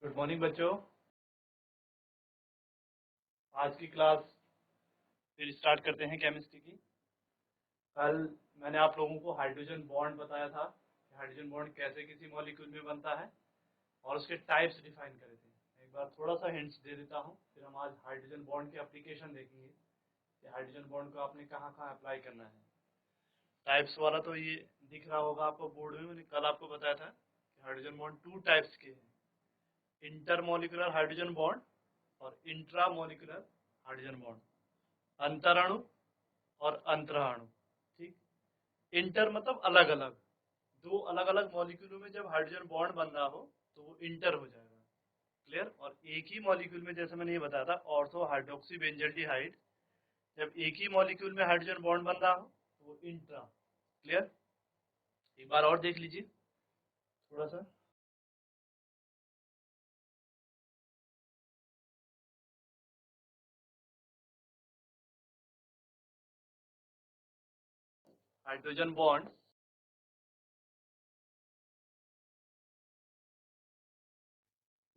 Good morning बच्चों। आज की क्लास फिर स्टार्ट करते हैं केमिस्ट्री की। कल मैंने आप लोगों को हाइड्रोजन बॉन्ड बताया था कि हाइड्रोजन बॉन्ड कैसे किसी मॉलिक्यूल में बनता है और उसके टाइप्स डिफाइन करे थे। एक बार थोड़ा सा हिंट्स दे देता हूँ, फिर हम आज हाइड्रोजन बॉन्ड के एप्लीकेशन देखेंगे कि हाइड्रोजन बॉन्ड को आपने कहाँ कहाँ अप्लाई करना है। टाइप्स वाला तो ये दिख रहा होगा आपको बोर्ड में। मैंने कल आपको बताया था कि हाइड्रोजन बॉन्ड 2 टाइप्स के हैं, इंटरमोलिकुलर हाइड्रोजन बॉन्ड और इंट्रामोलिकुलर हाइड्रोजन बॉन्ड, अंतराणु और अंतराणु। ठीक, इंटर मतलब अलग अलग, दो अलग अलग मॉलिक्यूलों में जब हाइड्रोजन बॉन्ड बन रहा हो तो वो इंटर हो जाएगा। क्लियर। और एक ही मॉलिक्यूल में, जैसे मैंने ये बताया था, ऑर्थो हाइड्रोक्सी बेंजल्डिहाइड, जब एक ही मॉलिक्यूल में हाइड्रोजन बॉन्ड बन रहा हो तो वो इंट्रा। क्लियर। एक बार और देख लीजिए थोड़ा सा। हाइड्रोजन बॉन्ड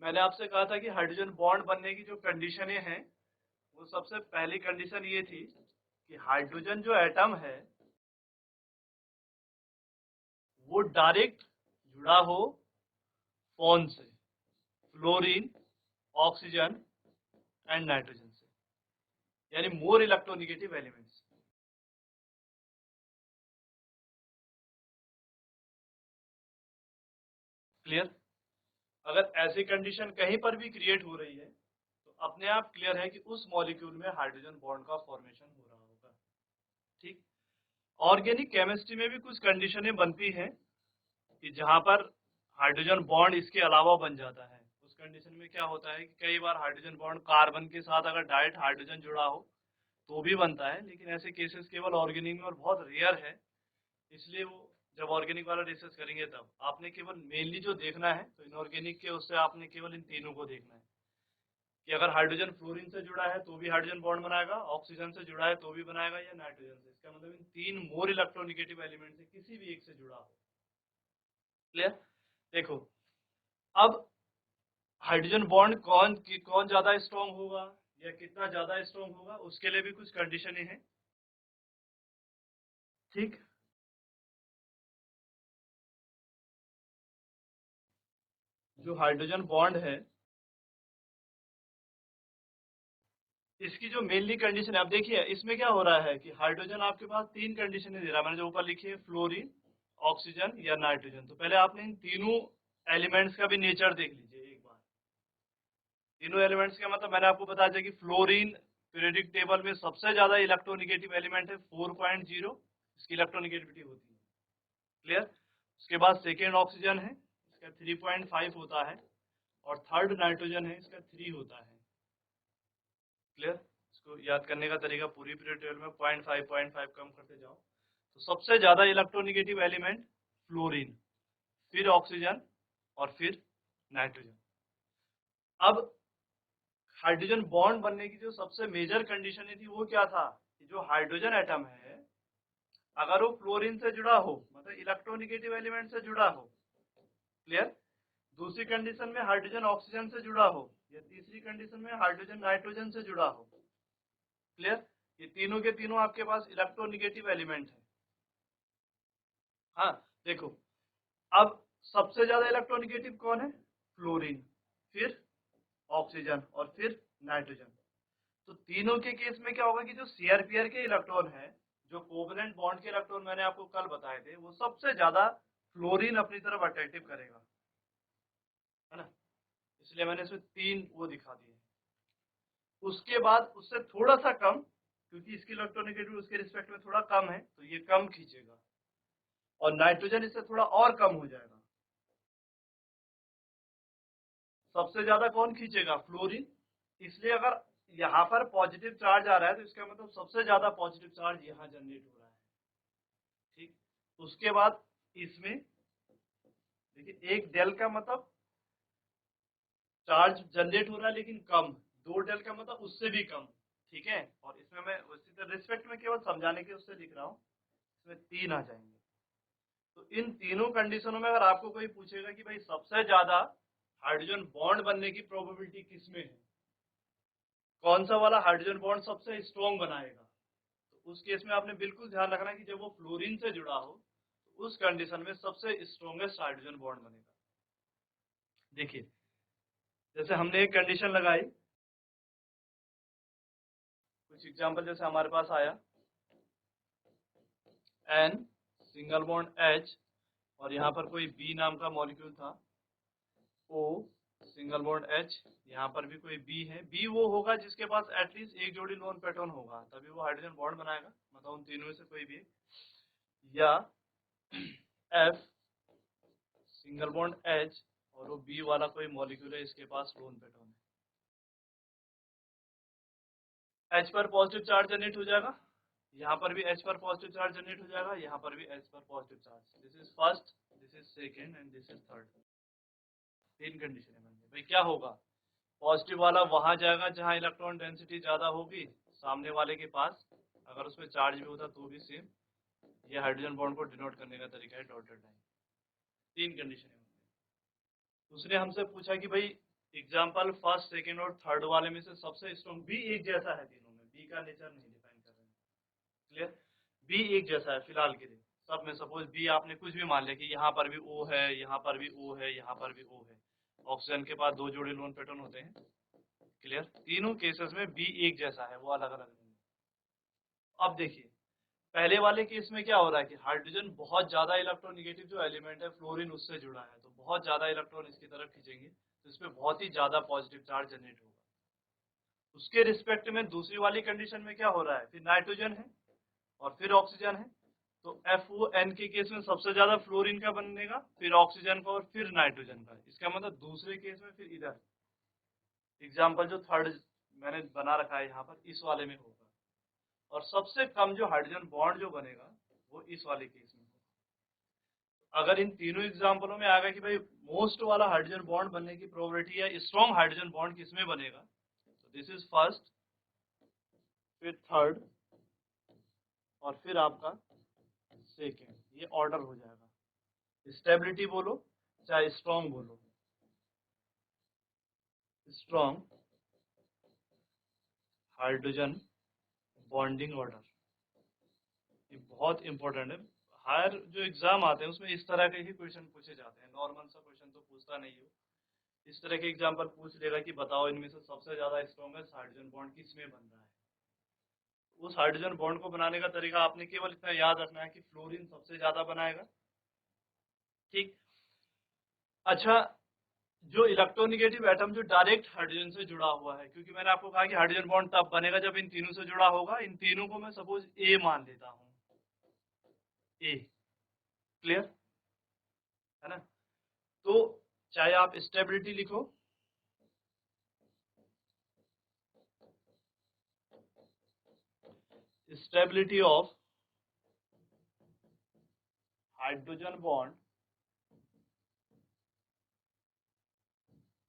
मैंने आपसे कहा था कि हाइड्रोजन बॉन्ड बनने की जो कंडीशनें हैं, वो सबसे पहली कंडीशन ये थी कि हाइड्रोजन जो एटम है वो डायरेक्ट जुड़ा हो कौन से, फ्लोरीन, ऑक्सीजन एंड नाइट्रोजन से, यानी मोर इलेक्ट्रोनिगेटिव एलिमेंट्स। क्लियर। अगर ऐसी कंडीशन कहीं पर भी क्रिएट हो रही है तो अपने आप क्लियर है कि उस मॉलिक्यूल में हाइड्रोजन बॉन्ड का फॉर्मेशन हो रहा होगा। ठीक। ऑर्गेनिक केमिस्ट्री में भी कुछ कंडीशनें बनती हैं कि जहां पर हाइड्रोजन बॉन्ड इसके अलावा बन जाता है। उस कंडीशन में क्या होता है कि कई बार हाइड्रोजन बॉन्ड कार्बन के साथ अगर डायरेक्ट हाइड्रोजन जुड़ा हो तो भी बनता है, लेकिन ऐसे केसेस केवल ऑर्गेनिक में और बहुत रेयर है। इसलिए वो जब ऑर्गेनिक वाला डिस्कस करेंगे तब आपने केवल मेनली जो देखना है तो इनऑर्गेनिक के उससे आपने केवल इन तीनों को देखना है कि अगर हाइड्रोजन फ्लोरीन से जुड़ा है तो भी हाइड्रोजन बॉन्ड बनाएगा, ऑक्सीजन से जुड़ा है तो भी बनाएगा, या नाइट्रोजन से। इसका मतलब इन तीन मोर इलेक्ट्रोनिगेटिव एलिमेंट से किसी भी एक से जुड़ा हो। क्लियर। देखो, अब हाइड्रोजन बॉन्ड कौन ज्यादा स्ट्रॉन्ग होगा या कितना ज्यादा स्ट्रॉन्ग होगा, उसके लिए भी कुछ कंडीशनें हैं। ठीक। जो हाइड्रोजन बॉन्ड है इसकी जो मेनली कंडीशन है, आप देखिए इसमें क्या हो रहा है कि हाइड्रोजन आपके पास तीन कंडीशनें दे रहा है। मैंने जो ऊपर लिखी है, फ्लोरीन, ऑक्सीजन या नाइट्रोजन। तो पहले आपने इन तीनों एलिमेंट्स का भी नेचर देख लीजिए एक बार। तीनों एलिमेंट्स का मतलब मैंने आपको बताया कि फ्लोरीन पीरियोडिक टेबल में सबसे ज्यादा इलेक्ट्रोनिगेटिव एलिमेंट है, 4.0 इसकी इलेक्ट्रोनिगेटिविटी होती है। क्लियर। उसके बाद सेकेंड ऑक्सीजन है, इसका 3.5 होता है, और थर्ड नाइट्रोजन है, इसका 3 होता है। क्लियर। इसको याद करने का तरीका, पूरी पीरियड टेबल में 0.5 कम करते जाओ। तो सबसे ज्यादा इलेक्ट्रोनिगेटिव एलिमेंट फ्लोरीन, फिर ऑक्सीजन और फिर नाइट्रोजन। अब हाइड्रोजन बॉन्ड बनने की जो सबसे मेजर कंडीशन थी वो क्या था कि जो हाइड्रोजन एटम है अगर वो फ्लोरीन से जुड़ा हो, मतलब इलेक्ट्रोनिगेटिव एलिमेंट से जुड़ा हो। क्लियर। दूसरी कंडीशन में हाइड्रोजन ऑक्सीजन से जुड़ा हो, या तीसरी कंडीशन में हाइड्रोजन नाइट्रोजन से जुड़ा हो। क्लियर। ये तीनों के तीनों आपके पास इलेक्ट्रोनिगेटिव एलिमेंट है। हाँ, देखो, अब सबसे ज्यादा इलेक्ट्रोनिगेटिव कौन है? फ्लोरीन, फिर ऑक्सीजन और फिर नाइट्रोजन। तो तीनों के केस में क्या होगा कि जो शेयर पेयर के इलेक्ट्रॉन है, जो कोवेलेंट बॉन्ड के इलेक्ट्रॉन मैंने आपको कल बताए थे, वो सबसे ज्यादा फ्लोरीन अपनी तरफ अट्रैक्टिव करेगा, है ना। इसलिए मैंने इसमें तीन वो दिखा दिए। उसके बाद उससे थोड़ा सा कम, क्योंकि इसकी इलेक्ट्रोनिगेटिव उसके रिस्पेक्ट में थोड़ा कम है तो ये कम खींचेगा, और नाइट्रोजन इससे थोड़ा और कम हो जाएगा। सबसे ज्यादा कौन खींचेगा? फ्लोरीन। इसलिए अगर यहाँ पर पॉजिटिव चार्ज आ रहा है तो इसका मतलब सबसे ज्यादा पॉजिटिव चार्ज यहाँ जनरेट हो रहा है। ठीक। उसके बाद इसमें देखिए, एक डेल का मतलब चार्ज जनरेट हो रहा है लेकिन कम, दो डेल का मतलब उससे भी कम। ठीक है। और इसमें मैं उसी रिस्पेक्ट में केवल समझाने के उससे लिख रहा हूँ, इसमें तीन आ जाएंगे। तो इन तीनों कंडीशनों में अगर आपको कोई पूछेगा कि भाई सबसे ज्यादा हाइड्रोजन बॉन्ड बनने की प्रोबेबिलिटी किसमें है, कौन सा वाला हाइड्रोजन बॉन्ड सबसे स्ट्रॉन्ग बनाएगा। तो उस केस में आपने बिल्कुल ध्यान रखना है कि जब वो फ्लोरीन से जुड़ा हो तो उस कंडीशन में सबसे स्ट्रॉन्गेस्ट हाइड्रोजन बॉन्ड बनेगा। देखिए जैसे हमने एक कंडीशन लगाई, कुछ एग्जांपल जैसे हमारे पास आया N सिंगल बॉन्ड H और यहाँ पर कोई B नाम का मॉलिक्यूल था, O सिंगल बॉन्ड H, यहाँ पर भी कोई B है। B वो होगा जिसके पास एटलीस्ट एक जोड़ी लोन पेटर्न होगा, तभी वो हाइड्रोजन बॉन्ड बनाएगा, मतलब उन तीनों में से कोई भी। या F सिंगल बॉन्ड H और वो B वाला कोई मॉलिक्यूल है, इसके पास लोन पेटर्न है। H पर पॉजिटिव चार्ज जनरेट हो जाएगा, यहाँ पर भी H पर पॉजिटिव चार्ज जनरेट हो जाएगा, यहाँ पर भी H पर positive charge. This is first, this is second and this is third. तीन कंडीशन है भाई। क्या होगा, पॉजिटिव वाला वहां जाएगा जहां इलेक्ट्रॉन डेंसिटी ज्यादा होगी, सामने वाले के पास अगर उसमें चार्ज भी होता तो भी सेम। ये हाइड्रोजन बॉन्ड को डिनोट करने का तरीका है, डॉटेड लाइन। तीन कंडीशन है। उसने हमसे पूछा कि भाई एग्जांपल फर्स्ट सेकंड और थर्ड वाले में से सबसे स्ट्रॉन्ग, बी एक जैसा है तीनों में, बी का नेचर नहीं डिफाइन कर रहे हैं, क्लियर। बी एक जैसा है फिलहाल के लिए सब में। सपोज बी आपने कुछ भी मान लिया कि यहाँ पर भी ओ है, यहाँ पर भी ओ है, यहाँ पर भी ओ है, ऑक्सीजन के पास दो जोड़े लोन पेटर्न होते हैं, क्लियर। तीनों केसेस में बी एक जैसा है, वो अलग अलग नहीं है। अब देखिए पहले वाले केस में क्या हो रहा है कि हाइड्रोजन बहुत ज्यादा इलेक्ट्रोनिगेटिव जो एलिमेंट है फ्लोरीन उससे जुड़ा है, तो बहुत ज्यादा इलेक्ट्रॉन इसकी तरफ खींचेंगे तो इसमें बहुत ही ज्यादा पॉजिटिव चार्ज जनरेट होगा। उसके रिस्पेक्ट में दूसरी वाली कंडीशन में क्या हो रहा है, फिर नाइट्रोजन है और फिर ऑक्सीजन है, तो FON के केस में सबसे ज्यादा फ्लोरीन का बनेगा, फिर ऑक्सीजन का और फिर नाइट्रोजन का। इसका मतलब दूसरे केस में फिर इधर एग्जाम्पल जो थर्ड मैंने बना रखा है यहाँ पर, इस वाले में होगा। और सबसे कम जो हाइड्रोजन बॉन्ड जो बनेगा वो इस वाले केस में होगा। अगर इन तीनों एग्जाम्पलों में आ गया कि भाई मोस्ट वाला हाइड्रोजन बॉन्ड बनने की प्रोबेबिलिटी या स्ट्रॉन्ग हाइड्रोजन बॉन्ड किसमें बनेगा, तो दिस इज फर्स्ट, फिर थर्ड और फिर आपका सेकेंड, ये ऑर्डर हो जाएगा। स्टेबिलिटी बोलो चाहे स्ट्रॉन्ग बोलो, स्ट्रॉन्ग हाइड्रोजन बॉन्डिंग ऑर्डर, ये बहुत इंपॉर्टेंट है। हर जो एग्जाम आते हैं उसमें इस तरह के ही क्वेश्चन पूछे जाते हैं, नॉर्मल सा क्वेश्चन तो पूछता नहीं हो। इस तरह के एग्जाम्पल पूछ लेगा कि बताओ इनमें से सबसे ज्यादा स्ट्रॉन्गेस्ट हाइड्रोजन बॉन्ड किसमें बन रहा है। उस हाइड्रोजन बॉन्ड को बनाने का तरीका आपने केवल इतना याद रखना है कि फ्लोरीन सबसे ज्यादा बनाएगा, ठीक। अच्छा, जो इलेक्ट्रोनिगेटिव एटम जो डायरेक्ट हाइड्रोजन से जुड़ा हुआ है, क्योंकि मैंने आपको कहा कि हाइड्रोजन बॉन्ड तब बनेगा जब इन तीनों से जुड़ा होगा, इन तीनों को मैं सपोज ए मान लेता हूँ, ए, क्लियर है ना। तो चाहे आप स्टेबिलिटी लिखो, stability of hydrogen bond,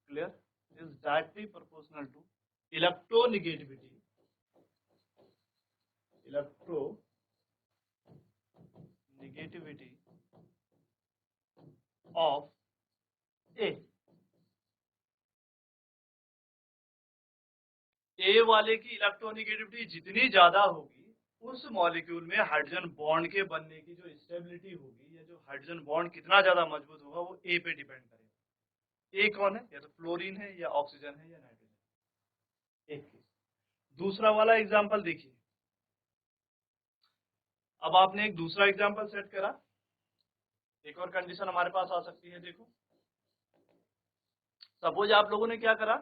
clear, is directly proportional to electronegativity, electronegativity of A. A वाले की इलेक्ट्रोनिगेटिविटी जितनी ज्यादा होगी, उस मॉलिक्यूल में हाइड्रोजन बॉन्ड के बनने की जो स्टेबिलिटी होगी या जो हाइड्रोजन बॉन्ड कितना ज्यादा मजबूत होगा वो ए पे डिपेंड करेगा। ए कौन है, या तो फ्लोरीन है या ऑक्सीजन है या नाइट्रोजन। एक केस। दूसरा वाला एग्जांपल देखिए, अब आपने एक दूसरा एग्जांपल सेट करा, एक और कंडीशन हमारे पास आ सकती है। देखो सपोज आप लोगों ने क्या करा,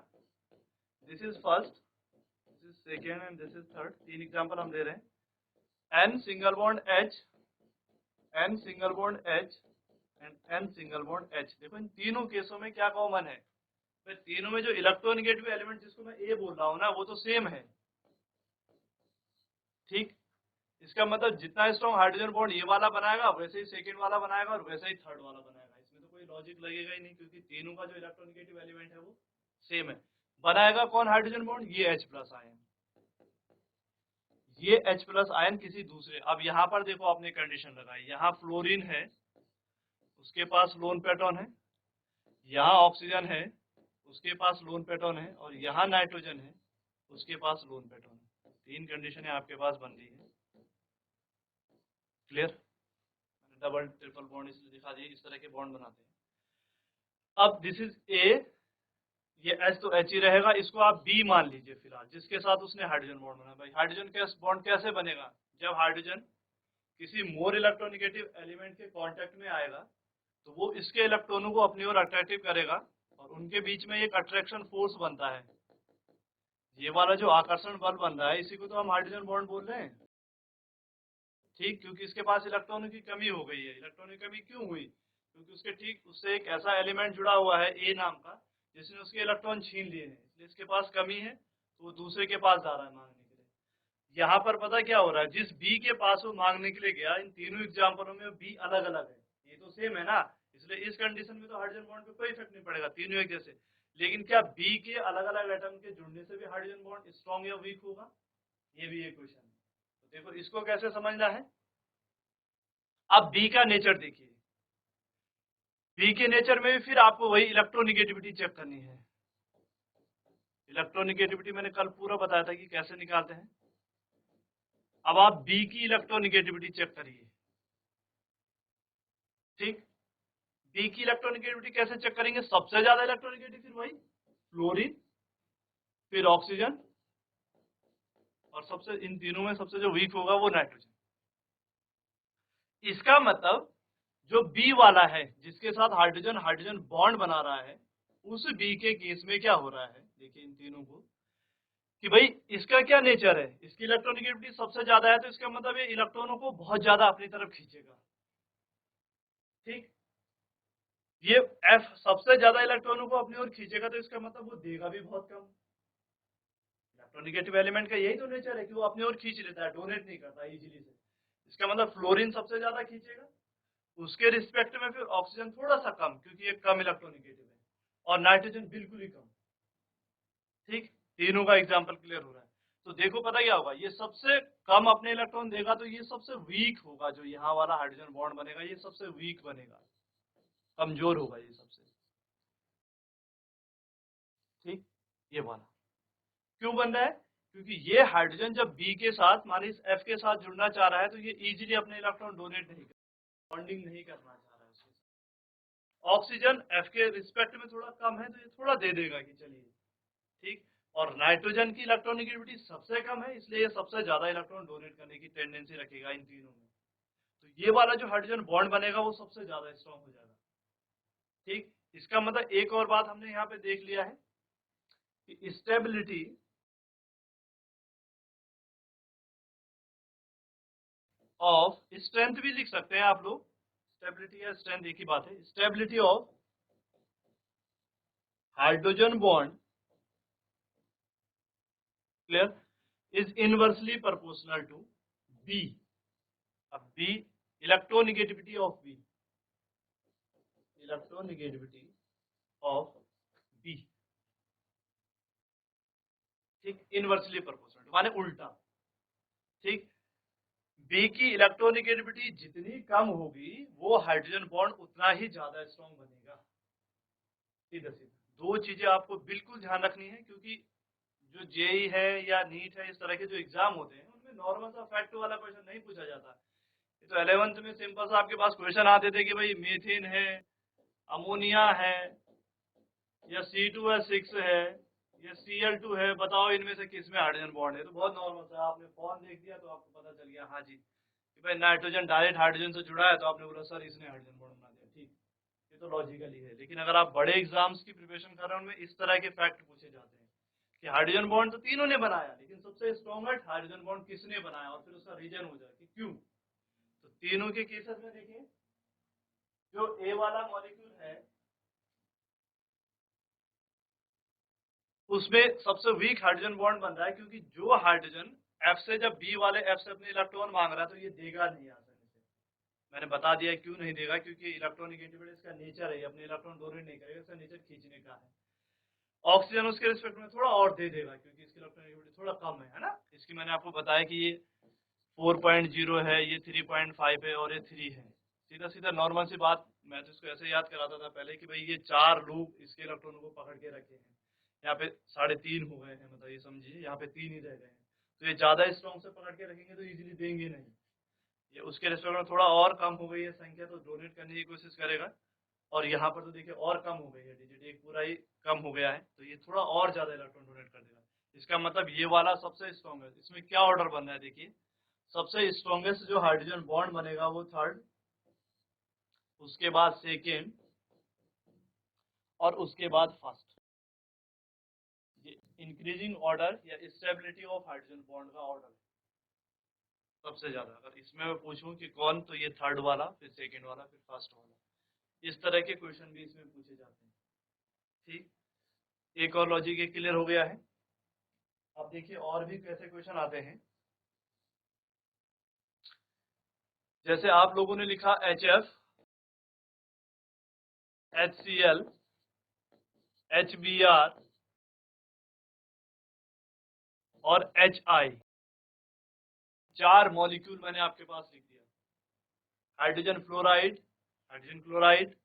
this is first, this is second and this is third. तीन एग्जांपल हम ले रहे हैं, N single bond H, N single bond H and N single bond H। देखो इन तीनों केसों में क्या कॉमन है, फिर तीनों में जो इलेक्ट्रोनिगेटिव एलिमेंट जिसको मैं ए बोल रहा हूँ ना, वो तो सेम है, ठीक। इसका मतलब जितना स्ट्रॉन्ग हाइड्रोजन बॉन्ड ये वाला बनाएगा वैसे ही सेकंड वाला बनाएगा और वैसे ही थर्ड वाला बनाएगा। इसमें तो कोई लॉजिक लगेगा ही नहीं, क्योंकि तीनों का जो इलेक्ट्रोनिगेटिव एलिमेंट है वो सेम है। बनाएगा कौन हाइड्रोजन बॉन्ड, ये H प्लस आयन, ये H प्लस आयन किसी दूसरे। अब यहाँ पर देखो आपने कंडीशन लगाई, यहाँ फ्लोरीन है, उसके पास लोन पेटर्न है, यहाँ ऑक्सीजन है, उसके पास लोन पेटोन है, और यहाँ नाइट्रोजन है, उसके पास लोन पेटोन है। 3 कंडीशनें आपके पास बन रही है। क्लियर? डबल ट्रिपल बॉन्ड इसलिए दिखा दिए, इस तरह के बॉन्ड बनाते हैं। अब दिस इज ए, ये H तो H ही रहेगा, इसको आप B मान लीजिए फिलहाल, जिसके साथ उसने हाइड्रोजन बॉन्ड बनाया। भाई हाइड्रोजन के बॉन्ड कैसे बनेगा? जब हाइड्रोजन किसी मोर इलेक्ट्रोनेगेटिव एलिमेंट के कांटेक्ट में आएगा तो वो इसके इलेक्ट्रॉनों को अपनी ओर अट्रैक्टिव करेगा और उनके बीच में एक अट्रैक्शन फोर्स बनता है। ये वाला जो आकर्षण बल बन रहा है इसी को तो हम हाइड्रोजन बॉन्ड बोल रहे हैं। ठीक, क्योंकि इसके पास इलेक्ट्रॉनों की कमी हो गई है। इलेक्ट्रॉनों की कमी क्यों हुई? क्योंकि उसके ठीक उससे एक ऐसा एलिमेंट जुड़ा हुआ है ए नाम का, जिसने उसके इलेक्ट्रॉन छीन लिए हैं, इसलिए इसके पास कमी है, तो वो दूसरे के पास जा रहा है मांगने के लिए। यहाँ पर पता क्या हो रहा है, जिस बी के पास वो मांगने के लिए गया, इन तीनों एग्जाम्पलों में बी अलग अलग है, ये तो सेम है ना, इसलिए इस कंडीशन में तो हाइड्रोजन बॉन्ड पे कोई इफेक्ट नहीं पड़ेगा, तीनों एक जैसे। लेकिन क्या बी के अलग अलग एटम के जुड़ने से भी हाइड्रोजन बॉन्ड स्ट्रॉन्ग या वीक होगा? ये भी एक क्वेश्चन है। तो देखो इसको कैसे समझना है। अब बी का नेचर देखिए, बी के नेचर में भी फिर आपको वही इलेक्ट्रोनिगेटिविटी चेक करनी है। इलेक्ट्रोनिगेटिविटी मैंने कल पूरा बताया था कि कैसे निकालते हैं। अब आप बी की इलेक्ट्रोनिगेटिविटी चेक करिए। ठीक, बी की इलेक्ट्रोनिगेटिविटी कैसे चेक करेंगे? सबसे ज्यादा इलेक्ट्रोनिगेटिव फिर वही फ्लोरीन, फिर ऑक्सीजन, और सबसे इन तीनों में सबसे जो वीक होगा वो नाइट्रोजन। इसका मतलब जो बी वाला है जिसके साथ हाइड्रोजन हाइड्रोजन बॉन्ड बना रहा है, उस बी के केस में क्या हो रहा है, देखिए इन तीनों को, कि भाई इसका क्या नेचर है, इसकी इलेक्ट्रोनिगेटिविटी सबसे ज्यादा है, तो इसका मतलब ये इलेक्ट्रॉनों को बहुत ज्यादा अपनी तरफ खींचेगा। ठीक, ये एफ सबसे ज्यादा इलेक्ट्रॉनों को अपनी ओर खींचेगा, तो इसका मतलब वो देगा भी बहुत कम। इलेक्ट्रोनिगेटिव एलिमेंट का यही तो नेचर है कि वो अपनी ओर खींच लेता है, डोनेट नहीं करता इजीली से। इसका मतलब फ्लोरीन सबसे ज्यादा खींचेगा, उसके रिस्पेक्ट में फिर ऑक्सीजन थोड़ा सा कम, क्योंकि ये कम इलेक्ट्रोनिगेटिव है, और नाइट्रोजन बिल्कुल ही कम। ठीक, तीनों का एग्जांपल क्लियर हो रहा है। तो देखो पता क्या होगा, ये सबसे कम अपने इलेक्ट्रॉन देगा, तो ये सबसे वीक होगा, जो यहाँ वाला हाइड्रोजन बॉन्ड बनेगा ये सबसे वीक बनेगा, कमजोर होगा ये सबसे। ठीक, ये वाला क्यों बन रहा है? क्योंकि ये हाइड्रोजन जब बी के साथ माने इस एफ के साथ जुड़ना चाह रहा है, तो ये इजीली अपने इलेक्ट्रॉन डोनेट नहीं कर, बॉन्डिंग नहीं करना चाह रहा है उसके साथ। ऑक्सीजन एफ के रिस्पेक्ट में थोड़ा कम है, तो ये थोड़ा दे देगा कि चलिए। ठीक, और नाइट्रोजन की इलेक्ट्रोनिगेटिविटी सबसे कम है, इसलिए ये सबसे ज्यादा इलेक्ट्रॉन डोनेट करने की टेंडेंसी रखेगा इन तीनों में। तो ये वाला जो हाइड्रोजन बॉन्ड बनेगा वो सबसे ज्यादा स्ट्रॉन्ग हो जाएगा। ठीक, इसका मतलब एक और बात हमने यहाँ पे देख लिया है कि स्टेबिलिटी ऑफ, स्ट्रेंथ भी लिख सकते हैं आप लोग, स्टेबिलिटी या स्ट्रेंथ एक ही बात है। Stability of hydrogen bond, clear, is inversely proportional to B. अब B, electronegativity of B, electronegativity of B, ठीक, इनवर्सली प्रोपोर्शनल माने उल्टा। ठीक, बी की इलेक्ट्रोनिगेटिविटी जितनी कम होगी वो हाइड्रोजन बॉन्ड उतना ही ज्यादा स्ट्रॉन्ग बनेगा। सीधा सीधा दो चीजें आपको बिल्कुल ध्यान रखनी है, क्योंकि जो जेई है या नीट है, इस तरह के जो एग्जाम होते हैं उनमें नॉर्मल सा फैक्ट वाला क्वेश्चन नहीं पूछा जाता। ये तो 11th में सिंपल सा आपके पास क्वेश्चन आते थे कि भाई मीथेन है, अमोनिया है, या C2H6 है, या Cl2 है, बताओ इनमें से किस में हाइड्रोजन बॉन्ड है। तो बहुत नॉर्मल सा आपने फॉर्म देख दिया तो आपको पता चल गया, हाँ जी कि भाई नाइट्रोजन डायरेक्ट हाइड्रोजन से जुड़ा है, तो आपने बोला सर इसने हाइड्रोजन बॉन्ड बना दिया। ठीक, ये तो लॉजिकली है। लेकिन अगर आप बड़े एग्जाम्स की प्रिपरेशन कर रहे हैं उनमें इस तरह के फैक्ट पूछे जाते हैं कि हाइड्रोजन बॉन्ड तो तीनों ने बनाया, लेकिन सबसे स्ट्रॉन्गेस्ट हाइड्रोजन बॉन्ड किसने बनाया, और फिर उसका रीजन हो जाए कि क्यों। तो तीनों के केसेस में देखिए, जो ए वाला मॉलिक्यूल है उसमें सबसे वीक हाइड्रोजन बॉन्ड बन रहा है, क्योंकि जो हाइड्रोजन एफ से जब बी वाले एफ से अपने इलेक्ट्रॉन मांग रहा है तो ये देगा नहीं आसानी से। मैंने बता दिया क्यों नहीं देगा, क्योंकि इलेक्ट्रोनिगेटिविटी इसका नेचर है, अपने इलेक्ट्रॉन डोनेट नहीं करेगा, इसका नेचर खींचने का है। ऑक्सीजन उसके रिस्पेक्ट में थोड़ा और दे देगा, क्योंकि इसकी इलेक्ट्रोनिगेटिविटी थोड़ा कम है ना। इसकी मैंने आपको बताया कि ये 4.0 है, ये 3.5 है, और ये 3 है। सीधा सीधा नॉर्मल सी बात मैं तो इसको ऐसे याद कराता था पहले कि भाई ये 4 लोग इसके इलेक्ट्रॉनों को पकड़ के रखे हैं, यहाँ पे 3.5 हो गए हैं, मतलब ये समझिए यहाँ पे 3 ही रह गए हैं, तो ये ज्यादा स्ट्रॉन्ग से पकड़ के रखेंगे तो इजीली देंगे नहीं। ये उसके रिस्पेक्ट में थोड़ा और कम हो गई है संख्या, तो डोनेट करने की कोशिश करेगा। और यहाँ पर तो देखिए और कम हो गई है, डिजिट एक पूरा ही कम हो गया है, तो ये थोड़ा और ज्यादा इलेक्ट्रॉन डोनेट कर देगा। इसका मतलब ये वाला सबसे स्ट्रॉन्ग है। इसमें क्या ऑर्डर बन रहा है देखिए, सबसे स्ट्रॉन्गेस्ट जो हाइड्रोजन बॉन्ड बनेगा वो थर्ड, उसके बाद सेकेंड, और उसके बाद फर्स्ट। ये इंक्रीजिंग ऑर्डर या स्टेबिलिटी ऑफ हाइड्रोजन बॉन्ड का ऑर्डर है सबसे ज्यादा। अगर इसमें मैं पूछूं कि कौन, तो ये थर्ड वाला, फिर सेकेंड वाला, फिर फर्स्ट वाला। इस तरह के क्वेश्चन भी इसमें पूछे जाते हैं। ठीक, एक और लॉजिक ये क्लियर हो गया है। अब देखिए और भी कैसे क्वेश्चन आते हैं। जैसे आप लोगों ने लिखा HF, HCl, HBr और HI, 4 मॉलिक्यूल मैंने आपके पास लिख दिया। Hydrogen fluoride, hydrogen chloride,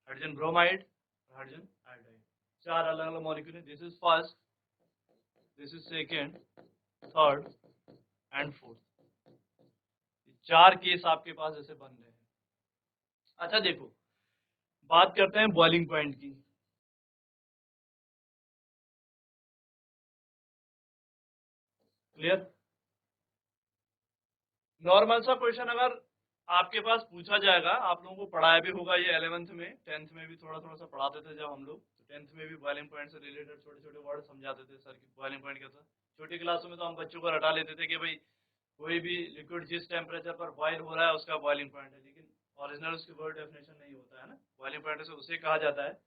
hydrogen bromide, hydrogen iodide, 4 अलग अलग मॉलिक्यूल है। This is first, this is second, third and fourth. 4 case आपके पास ऐसे बन रहे हैं। अच्छा देखो, बात करते हैं बॉइलिंग पॉइंट की। क्लियर? नॉर्मल सा क्वेश्चन अगर आपके पास पूछा जाएगा, आप लोगों को पढ़ाया भी होगा ये 11th में, 10th में भी थोड़ा थोड़ा सा पढ़ाते थे जब हम लोग, तो 10th में भी बॉइलिंग पॉइंट से रिलेटेड छोटे छोटे वर्ड समझाते थे सर की बॉइलिंग पॉइंट क्या था। छोटी क्लासों में तो हम बच्चों को रटा लेते थे कि भाई कोई भी लिक्विड जिस टेम्परेचर पर बॉइल हो रहा है उसका बॉइलिंग पॉइंट है, लेकिन ओरिजिनल उसकी वर्ड डेफिनेशन नहीं होता है ना। बॉइलिंग पॉइंट से उसे कहा जाता है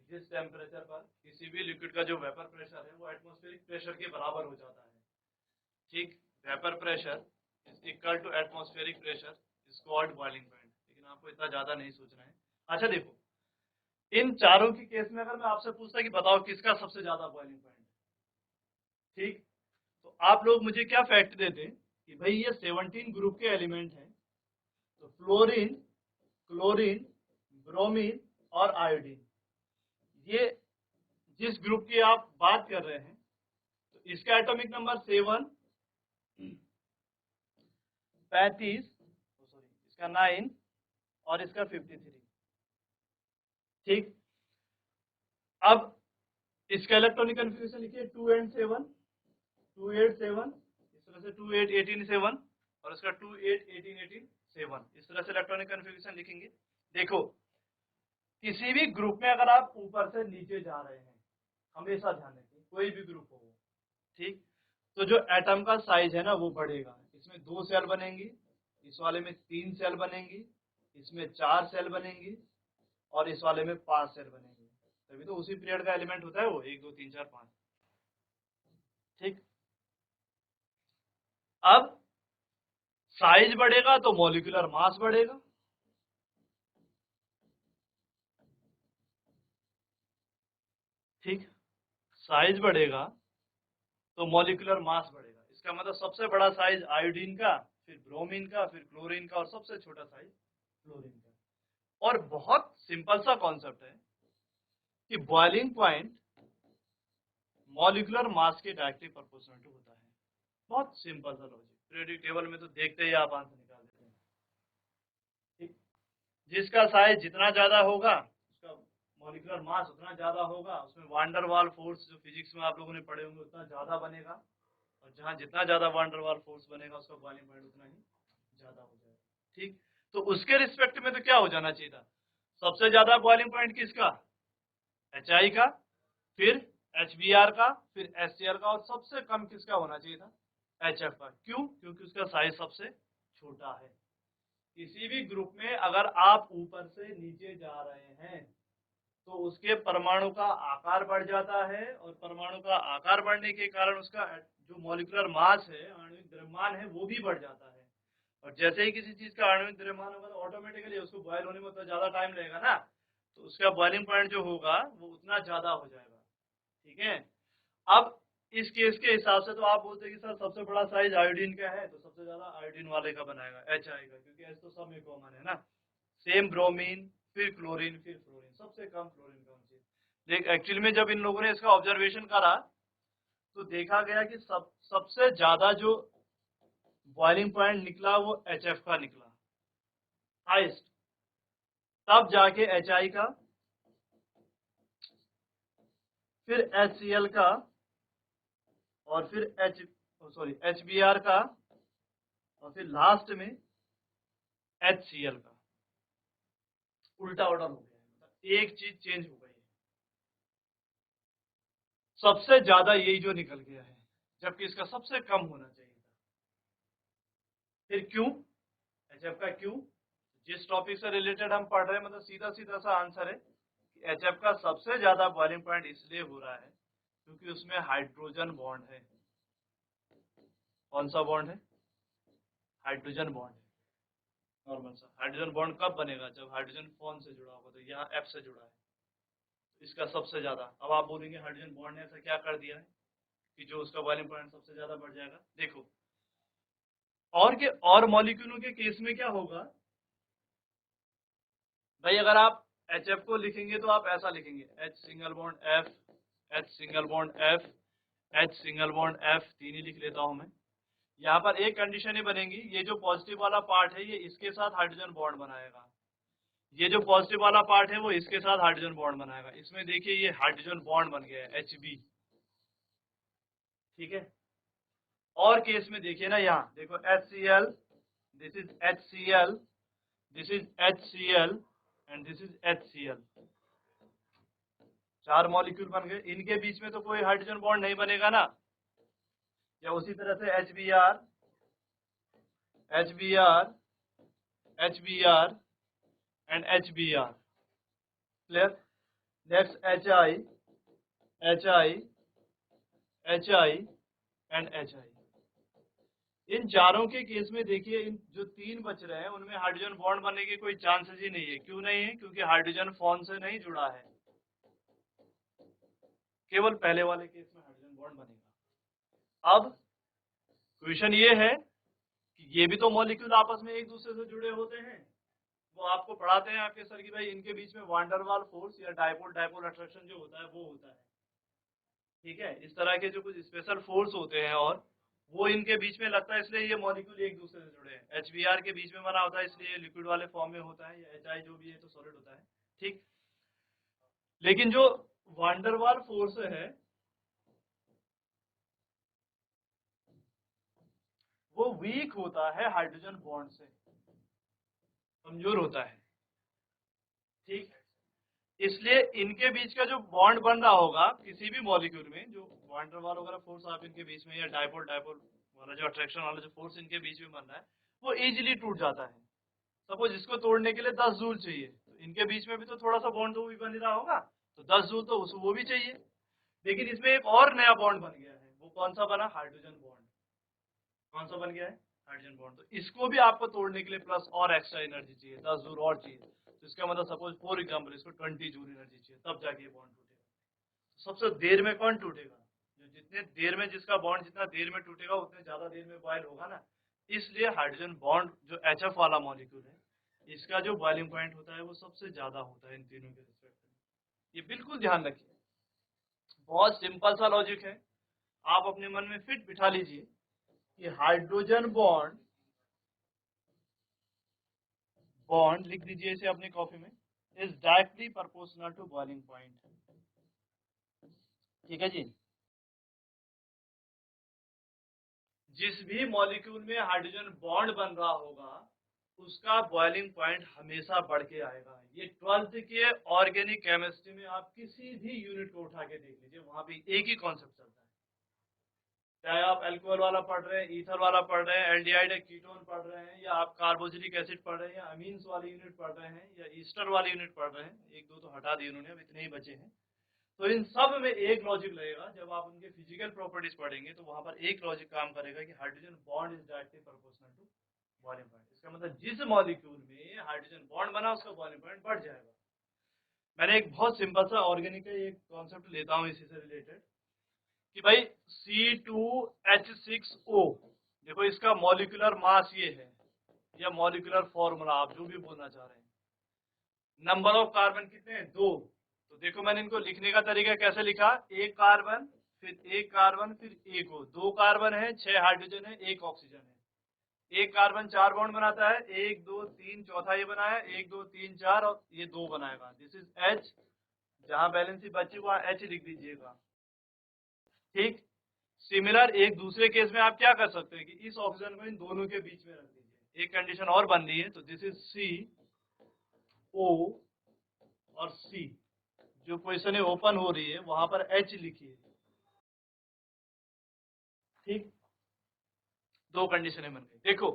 जिस टेम्परेचर पर किसी भी लिक्विड का जो वेपर प्रेशर है वो एटमॉस्फेरिक प्रेशर के बराबर हो जाता है। ठीक, vapour pressure is equal to atmospheric pressure is called boiling point. लेकिन आपको इतना ज्यादा नहीं सोचना है। अच्छा देखो, इन चारों की केस में अगर मैं आपसे पूछता कि बताओ किसका सबसे ज्यादा बॉइलिंग पॉइंट है, ठीक, तो आप लोग मुझे क्या फैक्ट देते कि भाई ये 17 ग्रुप के एलिमेंट हैं, तो फ्लोरीन, क्लोरीन, ब्रोमीन और आयोडीन, ये जिस ग्रुप की आप बात कर रहे हैं, तो इसका एटॉमिक नंबर 7, 35, सॉरी इसका 9 और इसका 53। ठीक, अब इसका इलेक्ट्रॉनिक कन्फिग्रेशन लिखिए 2 and 7, 2 8 7, इस तरह से 2 8 18 7 और इसका 2 8 18 18 7, इस तरह से इलेक्ट्रॉनिक कन्फिग्रेशन लिखेंगे। देखो, किसी भी ग्रुप में अगर आप ऊपर से नीचे जा रहे हैं, हमेशा ध्यान रखिए कोई भी ग्रुप हो, ठीक, तो जो एटम का साइज है ना वो बढ़ेगा। इसमें 2 सेल बनेंगी, इस वाले में 3 सेल बनेंगी, इसमें 4 सेल बनेंगी और इस वाले में 5 सेल बनेंगी। तभी तो उसी पीरियड का एलिमेंट होता है वो 1 2 3 4 5। ठीक, अब साइज बढ़ेगा तो मॉलिक्यूलर मास बढ़ेगा। ठीक, साइज बढ़ेगा तो मॉलिक्यूलर मास बढ़ेगा। इसका मतलब सबसे बड़ा साइज आयोडीन का, फिर ब्रोमीन का, फिर क्लोरीन का और सबसे छोटा साइज फ्लोरीन का। और बहुत सिंपल सा कॉन्सेप्ट है कि बॉइलिंग पॉइंट मॉलिक्यूलर मास के डायरेक्टली प्रोपोर्शनल होता है। बहुत सिंपल सा लॉजिक, पीरियोडिक टेबल में तो देखते ही आप आंसर निकाल देते हैं। ठीक, जिसका साइज जितना ज्यादा होगा उसका मॉलिक्यूलर मास उतना ज्यादा होगा, उसमें वांडर वाल फोर्स जो फिजिक्स में आप लोगों ने पढ़े होंगे उतना ज्यादा बनेगा, और जहां जितना ज्यादा वांडर वाल फोर्स बनेगा उसका बॉइलिंग पॉइंट उतना ही ज्यादा हो जाएगा। ठीक, तो उसके रिस्पेक्ट में तो क्या हो जाना चाहिए था, सबसे ज्यादा बॉइलिंग पॉइंट किसका, HI का, फिर HBr का, फिर HCl का, और सबसे कम किसका होना चाहिए था, HF का। क्यों? क्योंकि उसका साइज सबसे छोटा है। किसी भी ग्रुप में अगर आप ऊपर से नीचे जा रहे हैं तो उसके परमाणु का आकार बढ़ जाता है, और परमाणु का आकार बढ़ने के कारण उसका जो मॉलिक्यूलर मास है, आणविक द्रव्यमान है, वो भी बढ़ जाता है। और जैसे ही किसी चीज का आणविक द्रव्यमान होगा तो ऑटोमेटिकली उसको बॉयल होने में उतना ज्यादा टाइम लगेगा ना, तो उसका बॉइलिंग पॉइंट जो होगा वो उतना ज्यादा हो जाएगा। ठीक है, अब इस केस के हिसाब से तो आप बोलते हैं कि सर सबसे बड़ा साइज आयोडीन का है, तो सबसे ज्यादा आयोडीन वाले का बनाएगा HI का, क्योंकि H तो सब में कॉमन है ना। सेम ब्रोमीन, फिर क्लोरीन, फिर फ्लोरीन, सबसे कम फ्लोरीन कौन सी। देख एक्चुअली में जब इन लोगों ने इसका ऑब्जर्वेशन करा तो देखा गया कि सबसे ज्यादा जो बॉइलिंग पॉइंट निकला वो HF का निकला हाईएस्ट, तब जाके HI का, फिर HCl का, और फिर HBr का, और फिर लास्ट में HCl का। उल्टा ऑर्डर हो गया, मतलब एक चीज चेंज हो गई है। सबसे ज्यादा यही जो निकल गया है, जबकि इसका सबसे कम होना चाहिए था। फिर क्यों, HF का क्यों, जिस टॉपिक से रिलेटेड हम पढ़ रहे हैं, मतलब सीधा सीधा सा आंसर है कि HF का सबसे ज्यादा बॉइलिंग पॉइंट इसलिए हो रहा है क्योंकि उसमें हाइड्रोजन बॉन्ड है। कौन सा बॉन्ड है, हाइड्रोजन बॉन्ड है। नॉर्मल सा हाइड्रोजन बॉन्ड कब बनेगा, जब हाइड्रोजन फोन से जुड़ा होगा, तो यहाँ F से जुड़ा है, इसका सबसे ज्यादा। अब आप बोलेंगे हाइड्रोजन बॉन्ड ने ऐसा क्या कर दिया है कि जो उसका बॉइलिंग पॉइंट सबसे ज्यादा बढ़ जाएगा। देखो और मॉलिक्यूलों के केस में क्या होगा भाई, अगर आप HF को लिखेंगे तो आप ऐसा लिखेंगे H single bond F, H single bond F, H single bond F, तीन ही लिख लेता हूं मैं। यहाँ पर एक कंडीशन ही बनेगी, ये जो पॉजिटिव वाला पार्ट है ये इसके साथ हाइड्रोजन बॉन्ड बनाएगा, ये जो पॉजिटिव वाला पार्ट है वो इसके साथ हाइड्रोजन बॉन्ड बनाएगा। इसमें देखिए ये हाइड्रोजन बॉन्ड बन गया है HB, ठीक है। और केस में देखिए ना, यहाँ देखो HCl, this is HCl, this is HCl and this is HCl, चार मॉलिक्यूल बन गए। इनके बीच में तो कोई हाइड्रोजन बॉन्ड नहीं बनेगा ना। या उसी तरह से HBr, HBr, HBr and HBr, clear. Next HI, HI, HI and HI। इन चारों के केस में देखिए, इन जो तीन बच रहे हैं उनमें हाइड्रोजन बॉन्ड बनने के कोई चांसेस ही नहीं है। क्यों नहीं है, क्योंकि हाइड्रोजन फोन से नहीं जुड़ा है। केवल पहले वाले केस में हाइड्रोजन बॉन्ड बनेगा। अब क्वेश्चन ये है कि ये भी तो मॉलिक्यूल आपस में एक दूसरे से जुड़े होते हैं, वो आपको पढ़ाते हैं आपके सर की भाई इनके बीच में वांडरवाल फोर्स या डायपोल डायपोल अट्रैक्शन जो होता है वो होता है, ठीक है। इस तरह के जो कुछ स्पेशल फोर्स होते हैं और वो इनके बीच में लगता है, इसलिए ये मॉलिक्यूल एक दूसरे से जुड़े हैं। HBr के बीच में बना होता है इसलिए लिक्विड वाले फॉर्म में होता है, या HI जो भी है तो सॉलिड होता है, ठीक। लेकिन जो वांडरवाल फोर्स है वो वीक होता है हाइड्रोजन बॉन्ड से, कमजोर होता है, ठीक। इसलिए इनके बीच का जो बॉन्ड बन रहा होगा किसी भी मॉलिक्यूल में, जो वांडरवाल वगैरह फोर्स आप इनके बीच में, या डायपोल डायपोल वाला जो अट्रैक्शन वाला जो फोर्स इनके बीच में बन रहा है वो इजीली टूट जाता है। सपोज इसको तोड़ने के लिए 10 जूल चाहिए, तो इनके बीच में भी तो थोड़ा सा बॉन्ड तो भी बन ही रहा होगा, तो 10 जूल तो वो भी चाहिए। लेकिन इसमें एक और नया बॉन्ड बन गया है, वो कौन सा बना, हाइड्रोजन बॉन्ड। कौन सा बन गया है, हाइड्रोजन बॉन्ड। तो इसको भी आपको तोड़ने के लिए प्लस और एक्स्ट्रा एनर्जी चाहिए, 10 जूल और चाहिए। तो इसका मतलब सपोज फॉर एग्जाम्पल इसको 20 जूल एनर्जी चाहिए, तब जाके ये बॉन्ड टूटेगा। सबसे देर में कौन टूटेगा, जो जितने देर में जिसका बॉन्ड जितना देर में टूटेगा उतने ज्यादा देर में बॉयल होगा ना। इसलिए हाइड्रोजन बॉन्ड जो HF वाला मॉलिक्यूल है, इसका जो बॉइलिंग पॉइंट होता है वो सबसे ज्यादा होता है इन तीनों के रिस्पेक्ट में। ये बिल्कुल ध्यान रखिए, बहुत सिंपल सा लॉजिक है। आप अपने मन में फिट बिठा लीजिए कि हाइड्रोजन बॉन्ड, बॉन्ड लिख दीजिए इसे अपनी कॉपी में, is directly proportional to boiling point, ठीक है जी। जिस भी मॉलिक्यूल में हाइड्रोजन बॉन्ड बन रहा होगा उसका बॉइलिंग पॉइंट हमेशा बढ़ के आएगा। ये 12th के ऑर्गेनिक केमिस्ट्री में आप किसी भी यूनिट को उठा के देख लीजिए, वहां भी एक ही कॉन्सेप्ट चलता है। चाहे आप एल्कोहल वाला पढ़ रहे हैं, ईथर वाला पढ़ रहे हैं, एल्डिहाइड कीटोन पढ़ रहे हैं, या आप कार्बोक्सिलिक एसिड पढ़ रहे हैं, या अमीन्स वाली यूनिट पढ़ रहे हैं, या ईस्टर वाली यूनिट पढ़ रहे हैं, एक दो तो हटा दिए उन्होंने, अब इतने ही बचे हैं। तो इन सब में एक लॉजिक लगेगा, जब आप उनके फिजिकल प्रॉपर्टीज पढ़ेंगे तो वहां पर एक लॉजिक काम करेगा कि hydrogen bond is directly proportional to boiling point. इसका मतलब जिस मॉलिक्यूल में हाइड्रोजन बॉन्ड बना उसका बॉइलिंग पॉइंट बढ़ जाएगा। मैंने एक बहुत सिंपल सा ऑर्गेनिक का एक कॉन्सेप्ट लेता हूँ इसी से रिलेटेड कि भाई C2H6O, देखो इसका मॉलिक्यूलर मास ये है, या मॉलिक्यूलर फॉर्मूला आप जो भी बोलना चाह रहे हैं। नंबर ऑफ कार्बन कितने हैं? 2। तो देखो मैंने इनको लिखने का तरीका कैसे लिखा, एक कार्बन फिर एक कार्बन फिर एक O, 2 कार्बन है, 6 हाइड्रोजन है, 1 ऑक्सीजन है। एक कार्बन 4 बॉन्ड बनाता है, 1 2 3, चौथा ये बनाया, 1 2 3 4 और ये 2 बनाएगा। दिस इज H, जहां बैलेंस बची वहां H लिख दीजिएगा। ठीक, सिमिलर एक दूसरे केस में आप क्या कर सकते हैं कि इस ऑक्सीजन को इन दोनों के बीच में रख दीजिए। एक कंडीशन और बन रही है, तो दिस इज C O और C, जो पोजीशन ओपन हो रही है वहां पर H लिखिए। ठीक, दो कंडीशनें बन गई। देखो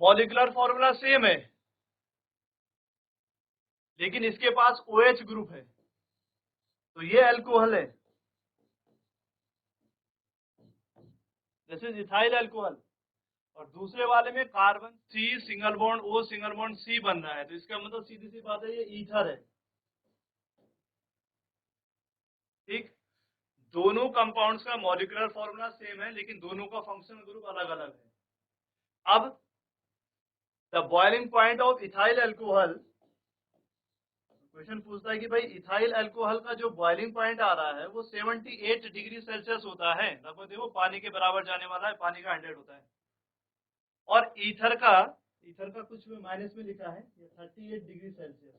मॉलिक्यूलर फॉर्मूला सेम है, लेकिन इसके पास OH ग्रुप है, तो ये अल्कोहल है, दिस इज इथाइल अल्कोहल। और दूसरे वाले में carbon C single bond O single bond C बन रहा है, तो इसका मतलब सीधी सी बात है ये ईथर है। ठीक, दोनों कंपाउंड्स का मॉलिक्यूलर फॉर्मूला सेम है, लेकिन दोनों का फंक्शनल ग्रुप अलग अलग है। अब the boiling point of ethyl alcohol, question पूछता है कि भाई इथाइल अल्कोहल का जो बॉइलिंग पॉइंट आ रहा है वो 78 डिग्री सेल्सियस होता है। लगभग देखो पानी के बराबर जाने वाला है, पानी का 100 होता है। और ईथर का कुछ माइनस में लिखा है, ये 38 डिग्री सेल्सियस।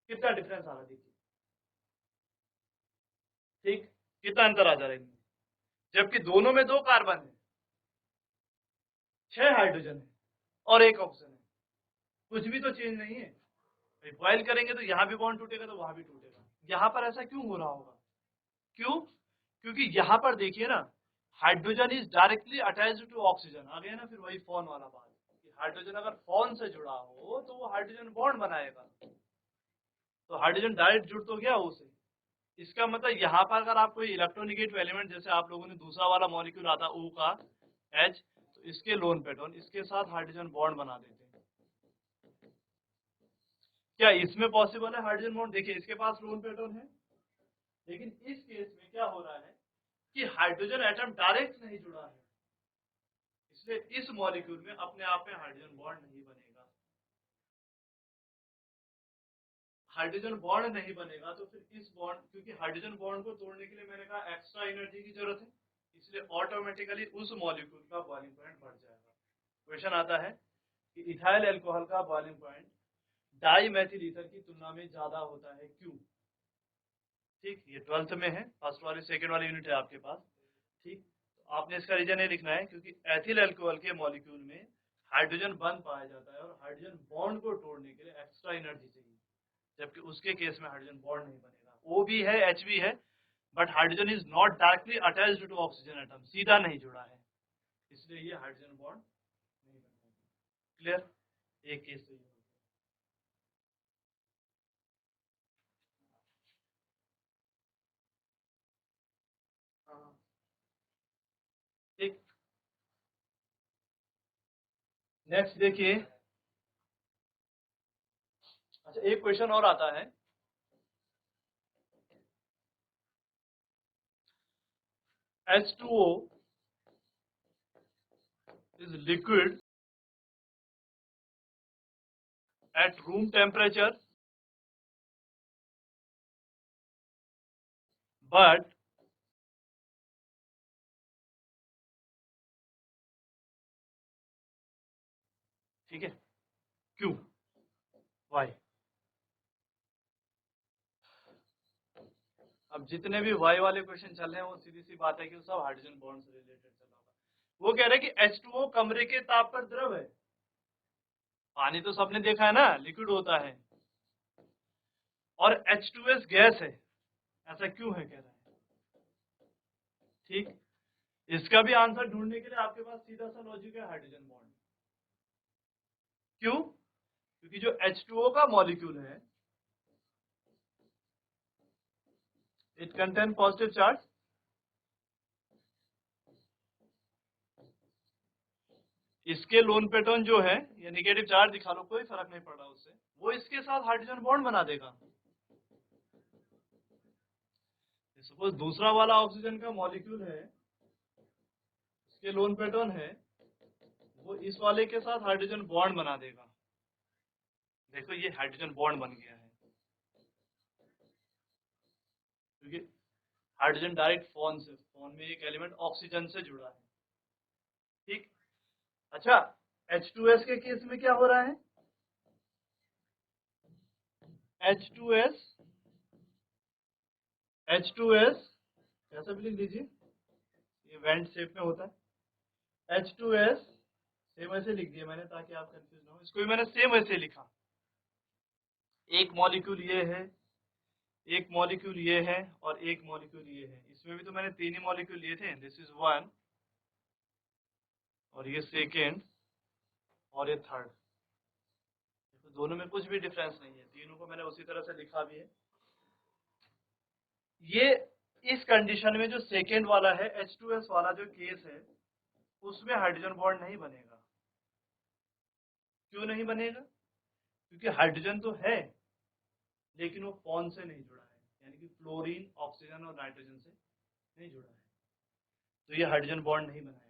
कितना डिफरेंस आ रहा है देखिए। ठीक, कितना अंतर आ जा रहा है इनमें, जबकि दोनों में 2 कार्बन है, 6 हाइड्रोजन है और 1 ऑक्सीजन है। कुछ भी तो चेंज नहीं है। बॉइल करेंगे तो यहाँ भी बॉन्ड टूटेगा तो वहां भी टूटेगा। यहाँ पर ऐसा क्यों हो रहा होगा? क्यों? क्योंकि यहाँ पर देखिए ना, hydrogen is directly attached to oxygen. आ गया ना फिर वही फोन वाला बात कि हाइड्रोजन अगर फोन से जुड़ा हो तो वो हाइड्रोजन बॉन्ड बनाएगा, तो हाइड्रोजन डायरेक्ट जुड़ तो गया उसे। इसका मतलब यहाँ पर अगर आप कोई इलेक्ट्रोनिगेटिव एलिमेंट, जैसे आप लोगों ने दूसरा वाला मॉलिक्यूल आता O का H, तो इसके लोन पेटर्न इसके साथ हाइड्रोजन बॉन्ड बना देते हैं। क्या इसमें पॉसिबल है हाइड्रोजन बॉन्ड? देखिए इसके पास लोन पेटर्न है, लेकिन इस केस में क्या हो रहा है कि हाइड्रोजन एटम डायरेक्ट नहीं जुड़ा है, इसलिए इस मॉलिक्यूल में अपने आप में हाइड्रोजन बॉन्ड नहीं बनेगा। हाइड्रोजन बॉन्ड नहीं बनेगा तो फिर इस बॉन्ड, क्योंकि हाइड्रोजन बॉन्ड को तोड़ने के लिए मैंने कहा एक्स्ट्रा एनर्जी की जरूरत है, इसलिए ऑटोमेटिकली उस मॉलिक्यूल का बॉइलिंग पॉइंट बढ़ जाएगा। क्वेश्चन आता है कि इथाइल अल्कोहल का boiling point dimethyl ether की तुलना में ज्यादा होता है, क्यों? ठीक, ये 12th में है, फर्स्ट वाली सेकंड वाली यूनिट है आपके पास। ठीक, तो आपने इसका रीजन ये लिखना है क्योंकि एथिल अल्कोहल के मॉलिक्यूल में हाइड्रोजन बंद पाया जाता है और हाइड्रोजन बॉन्ड को तोड़ने के लिए एक्स्ट्रा एनर्जी चाहिए, जबकि उसके केस में हाइड्रोजन बॉन्ड नहीं बनेगा। O भी है H भी है, but hydrogen is not directly attached to oxygen atom, सीधा नहीं जुड़ा है, इसलिए ये हाइड्रोजन बॉन्ड नहीं बनेगा। क्लियर? एक केस तो ये हो गया। हाँ, ठीक, नेक्स्ट देखिए। अच्छा, एक क्वेश्चन और आता है, H2O is liquid at room temperature but ठीक है, क्यों? वाई? अब जितने भी वाई वाले क्वेश्चन चल रहे हैं वो सीधी सी बात है कि वो सब हाइड्रोजन बॉन्ड से रिलेटेड चल रहा होगा। वो कह रहे हैं कि H2O कमरे के ताप पर द्रव है। पानी तो सबने देखा है ना, लिक्विड होता है, और H2S गैस है, ऐसा क्यों है कह रहा है। ठीक, इसका भी आंसर ढूंढने के लिए आपके पास सीधा सा लॉजिक है, हाइड्रोजन बॉन्ड। क्यों? क्योंकि जो H2O का मॉलिक्यूल है इट कंटेन पॉजिटिव चार्ज, इसके लोन पेटर्न जो है ये नेगेटिव चार्ज दिखा लो, कोई फर्क नहीं पड़ रहा उससे, वो इसके साथ हाइड्रोजन बॉन्ड बना देगा। सपोज दूसरा वाला ऑक्सीजन का मॉलिक्यूल है, इसके लोन पेटर्न है, वो इस वाले के साथ हाइड्रोजन बॉन्ड बना देगा। देखो ये हाइड्रोजन बॉन्ड बन गया है, क्योंकि हाइड्रोजन डायरेक्ट फोन में एक एलिमेंट ऑक्सीजन से जुड़ा है। ठीक। अच्छा, H2S के केस में क्या हो रहा है? H2S ऐसा भी लिख लीजिए, ये वेंट शेप में होता है। H2S सेम ऐसे लिख दिया मैंने ताकि आप कंफ्यूज ना हो, इसको भी मैंने सेम ऐसे लिखा। एक मॉलिक्यूल ये है, एक मॉलिक्यूल ये है और एक मॉलिक्यूल ये है। इसमें भी तो मैंने तीन ही मॉलिक्यूल लिए थे, दिस इज वन और ये सेकेंड और ये थर्ड। तो दोनों में कुछ भी डिफरेंस नहीं है, तीनों को मैंने उसी तरह से लिखा भी है। ये इस कंडीशन में जो सेकेंड वाला है H2S वाला जो केस है, उसमें हाइड्रोजन बॉन्ड नहीं बनेगा। क्यों नहीं बनेगा? क्योंकि हाइड्रोजन तो है लेकिन वो फोन से नहीं जुड़ा है, यानी कि फ्लोरीन, ऑक्सीजन और नाइट्रोजन से नहीं जुड़ा है, तो ये हाइड्रोजन बॉन्ड नहीं बनाएगा।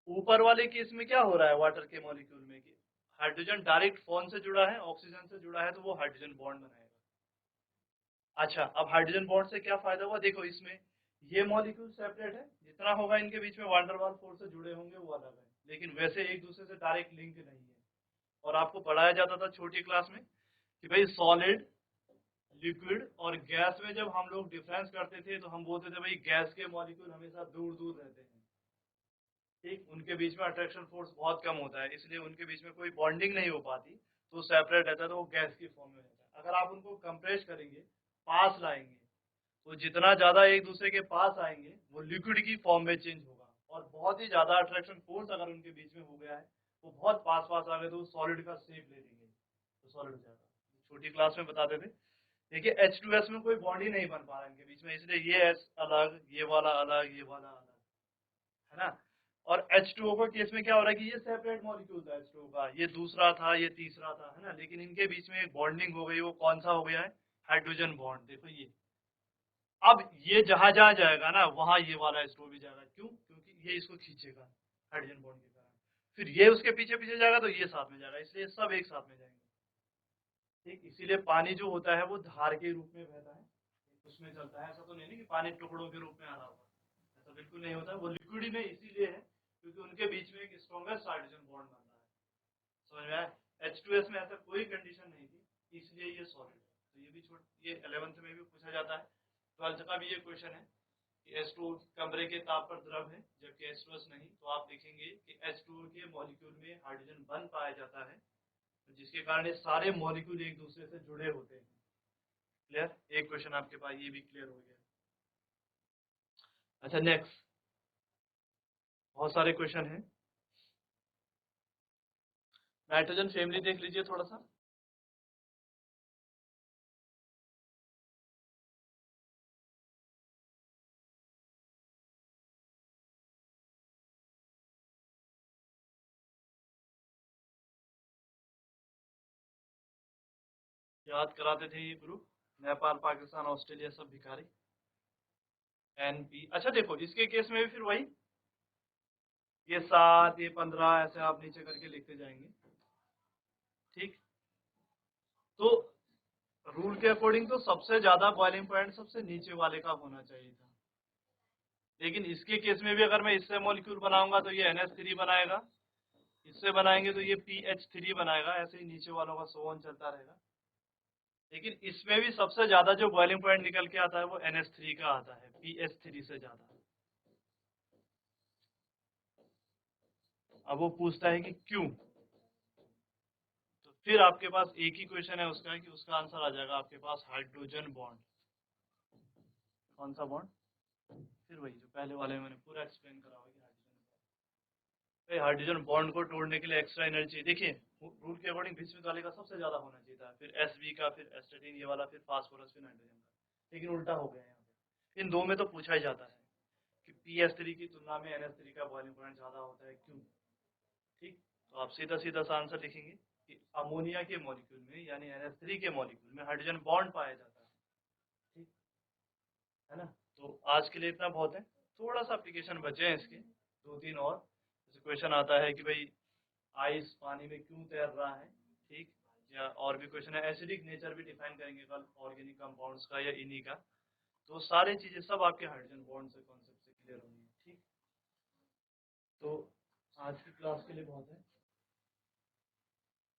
ऊपर वाले केस में क्या हो रहा है वाटर के मॉलिक्यूल में कि हाइड्रोजन डायरेक्ट फोन से जुड़ा है, ऑक्सीजन से जुड़ा है, तो वो हाइड्रोजन बॉन्ड बनाएगा। अच्छा, अब हाइड्रोजन बॉन्ड से क्या फायदा हुआ? देखो इसमें ये मॉलिक्यूल सेपरेट है, जितना होगा इनके बीच में वान डेर वाल्स फोर्स से जुड़े होंगे वो अलग है, लेकिन वैसे एक दूसरे से डायरेक्ट लिंक नहीं है। और आपको पढ़ाया जाता था छोटी क्लास में कि भाई सॉलिड, लिक्विड और गैस में जब हम लोग डिफरेंस करते थे तो हम बोलते थे भाई गैस के मॉलिक्यूल हमेशा दूर दूर रहते हैं। ठीक, उनके बीच में अट्रैक्शन फोर्स बहुत कम होता है, इसलिए उनके बीच में कोई बॉन्डिंग नहीं हो पाती, तो सेपरेट रहता है, तो वो गैस की फॉर्म में रहता है। अगर आप उनको कंप्रेस करेंगे, पास लाएंगे, तो जितना ज्यादा एक दूसरे के पास आएंगे वो लिक्विड की फॉर्म में चेंज होगा, और बहुत ही ज्यादा अट्रैक्शन फोर्स अगर उनके बीच में हो गया है, वो बहुत पास पास आ गए तो सॉलिड का शेप ले लेंगे, तो सॉलिड हो जाएगा। छोटी क्लास में बताते थे। देखिए H2S में कोई बॉन्ड ही नहीं बन पा रहा है इनके बीच में, इसलिए ये S अलग, ये वाला अलग, ये वाला अलग, है ना। और H2O का केस में क्या हो रहा है कि ये सेपरेट मॉलिक्यूल था H2O का, ये दूसरा था, ये तीसरा था, है ना, लेकिन इनके बीच में एक बॉन्डिंग हो गई। वो कौन सा हो गया है? Hydrogen bond. देखो ये, अब ये जहां जहां जाएगा ना वहां ये वाला H2O भी जाएगा। क्यों? क्योंकि ये इसको खींचेगा हाइड्रोजन बॉन्ड के कारण, फिर ये उसके पीछे पीछे जाएगा तो ये साथ में जाएगा, इसलिए सब एक साथ में जाएंगे। ठीक, इसीलिए पानी जो होता है वो धार के रूप में बहता है, उसमें चलता है। ऐसा तो नहीं कि पानी टुकड़ों के रूप में आ रहा होगा, ऐसा बिल्कुल नहीं होता। वो लिक्विड ही में इसीलिए है क्योंकि उनके बीच में एक स्ट्रॉन्गेस्ट हाइड्रोजन बॉन्ड बन रहा है। समझ में आया? H2S में ऐसा कोई कंडीशन नहीं थी, इसलिए ये सॉलिड है। तो ये भी ये 11th में भी पूछा जाता है, 12th का भी ये क्वेश्चन है कि H2O कमरे के ताप पर द्रव है जबकि H2S नहीं, तो आप देखेंगे कि H2O के मॉलिक्यूल में हाइड्रोजन बन पाया जाता है, जिसके कारण ये सारे मॉलिक्यूल एक दूसरे से जुड़े होते हैं। क्लियर? एक क्वेश्चन आपके पास ये भी क्लियर हो गया। अच्छा नेक्स्ट, बहुत सारे क्वेश्चन हैं। नाइट्रोजन फैमिली देख लीजिए थोड़ा सा। याद कराते थे ये ग्रुप, नेपाल, पाकिस्तान, ऑस्ट्रेलिया, सब भिखारी। NP, अच्छा देखो इसके केस में भी फिर वही, ये 7, ये 15, ऐसे आप नीचे करके लिखते जाएंगे। ठीक, तो रूल के अकॉर्डिंग तो सबसे ज्यादा बॉइलिंग पॉइंट सबसे नीचे वाले का होना चाहिए था, लेकिन इसके केस में भी अगर मैं इससे मॉलिक्यूल बनाऊंगा तो ये NH3 बनाएगा, इससे बनाएंगे तो ये PH3 बनाएगा, ऐसे ही नीचे वालों का सोवन चलता रहेगा। लेकिन इसमें भी सबसे ज्यादा जो बॉइलिंग पॉइंट निकल के आता है वो NH3 का आता है, PH3 से ज्यादा। अब वो पूछता है कि क्यों, तो फिर आपके पास एक ही क्वेश्चन है उसका कि उसका आंसर आ जाएगा आपके पास हाइड्रोजन बॉन्ड। कौन सा बॉन्ड? फिर वही जो पहले वाले में मैंने पूरा एक्सप्लेन करा हुआ कि हाइड्रोजन बॉन्ड को तोड़ने के लिए एक्स्ट्रा एनर्जी चाहिए। देखिए रूल के अकॉर्डिंग विस्मित वाले का सबसे ज्यादा होना चाहिए था, फिर Sb का, फिर एस्टेटिन ये वाला, फिर फास्फोरस, फिर नाइट्रोजन का, लेकिन उल्टा हो गया यहाँ पे। इन दो में तो पूछा ही जाता है कि PH3 की तुलना में NH3 का बॉइलिंग पॉइंट ज्यादा होता है, क्यों। ठीक, तो आप सीधा सीधा सा आंसर लिखेंगे कि अमोनिया के मॉलिक्यूल में यानी NH3 के मॉलिक्यूल में हाइड्रोजन बॉन्ड पाया जाता है। ठीक है ना। तो आज के लिए इतना बहुत है, थोड़ा सा एप्लीकेशन बचे हैं इसके, 2-3 और। जैसे क्वेश्चन आता है कि भाई आइस पानी में क्यों तैर रहा है, ठीक। या और भी क्वेश्चन है, एसिडिक नेचर भी डिफाइन करेंगे कल, ऑर्गेनिक कंपाउंड्स का या इन्हीं का। तो सारी चीजें सब आपके हाइड्रोजन बॉन्ड से कॉन्सेप्ट से क्लियर होंगी। ठीक, तो आज की क्लास के लिए बहुत है।